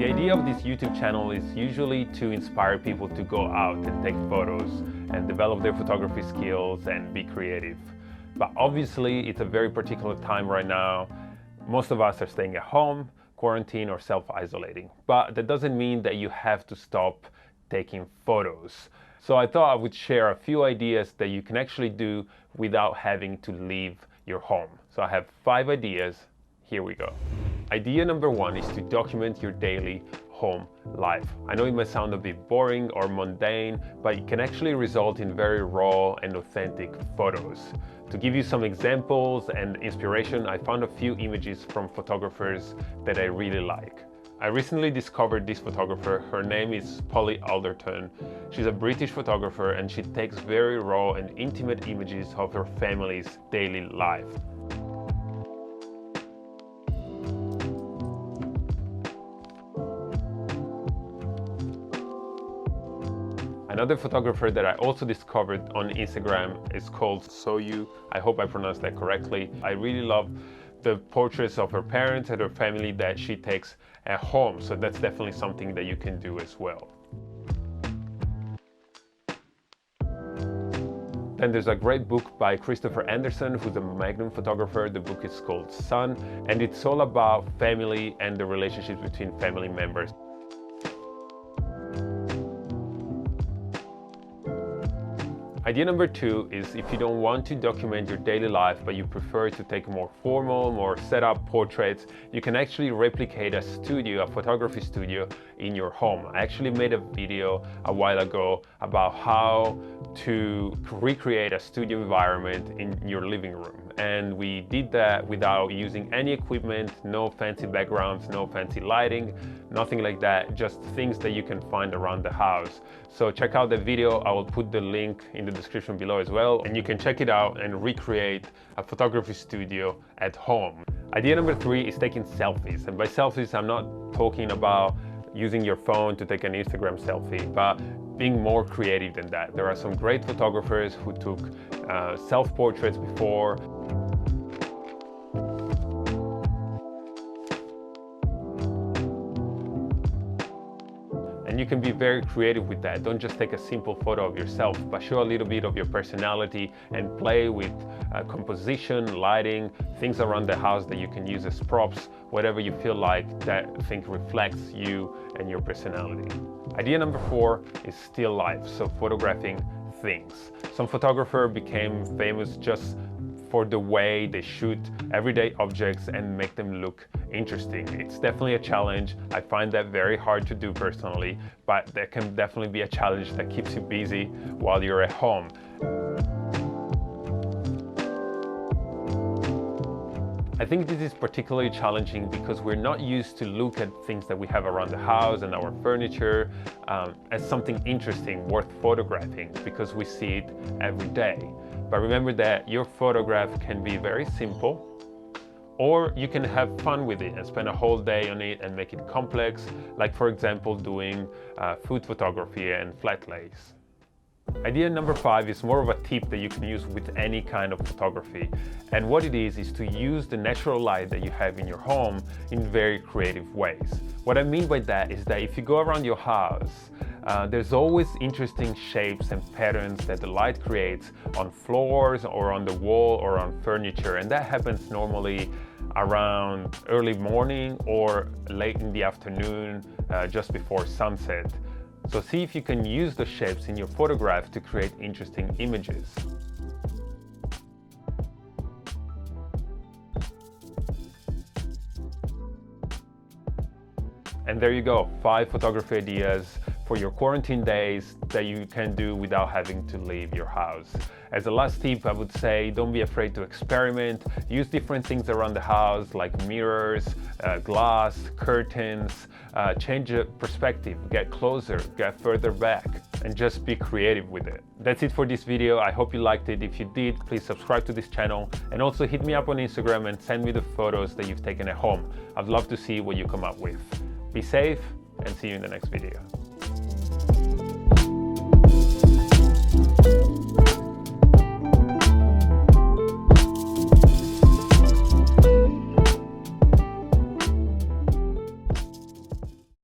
The idea of this YouTube channel is usually to inspire people to go out and take photos and develop their photography skills and be creative. But obviously it's a very particular time right now. Most of us are staying at home, quarantine or self-isolating. But that doesn't mean that you have to stop taking photos. So I thought I would share a few ideas that you can actually do without having to leave your home. So I have 5 ideas. Here we go. Idea number 1 is to document your daily home life. I know it might sound a bit boring or mundane, but it can actually result in very raw and authentic photos. To give you some examples and inspiration, I found a few images from photographers that I really like. I recently discovered this photographer. Her name is Eliott. She's a British photographer and she takes very raw and intimate images of her family's daily life. Another photographer that I also discovered on Instagram is called Soyu. I hope I pronounced that correctly. I really love the portraits of her parents and her family that she takes at home. So that's definitely something that you can do as well. Then there's a great book by Christopher Anderson, who's a Magnum photographer. The book is called Son, and it's all about family and the relationships between family members. Idea number 2 is if you don't want to document your daily life, but you prefer to take more formal, more set up portraits, you can actually replicate a studio, a photography studio in your home. I actually made a video a while ago about how to recreate a studio environment in your living room. And we did that without using any equipment, no fancy backgrounds, no fancy lighting, nothing like that, just things that you can find around the house. So check out the video. I will put the link in the description below as well, and you can check it out and recreate a photography studio at home. Idea number 3 is taking selfies. And by selfies, I'm not talking about using your phone to take an Instagram selfie, but being more creative than that. There are some great photographers who took self-portraits before. And you can be very creative with that. Don't just take a simple photo of yourself, but show a little bit of your personality and play with composition, lighting, things around the house that you can use as props, whatever you feel like that thing reflects you and your personality. Idea number 4 is still life, so photographing things. Some photographer became famous just for the way they shoot everyday objects and make them look interesting. It's definitely a challenge. I find that very hard to do personally, but that can definitely be a challenge that keeps you busy while you're at home. I think this is particularly challenging because we're not used to look at things that we have around the house and our furniture as something interesting, worth photographing, because we see it every day. But remember that your photograph can be very simple, or you can have fun with it and spend a whole day on it and make it complex, like for example doing food photography and flat lays. Idea number 5 is more of a tip that you can use with any kind of photography. And what it is to use the natural light that you have in your home in very creative ways. What I mean by that is that if you go around your house, there's always interesting shapes and patterns that the light creates on floors or on the wall or on furniture. And that happens normally around early morning or late in the afternoon, just before sunset. So see if you can use the shapes in your photograph to create interesting images. And there you go, 5 photography ideas for your quarantine days that you can do without having to leave your house. As a last tip, I would say don't be afraid to experiment. Use different things around the house like mirrors, glass, curtains. Change the perspective, get closer, get further back, and just be creative with it. That's it for this video. I hope you liked it. If you did, please subscribe to this channel and also hit me up on Instagram and send me the photos that you've taken at home. I'd love to see what you come up with. Be safe and see you in the next video.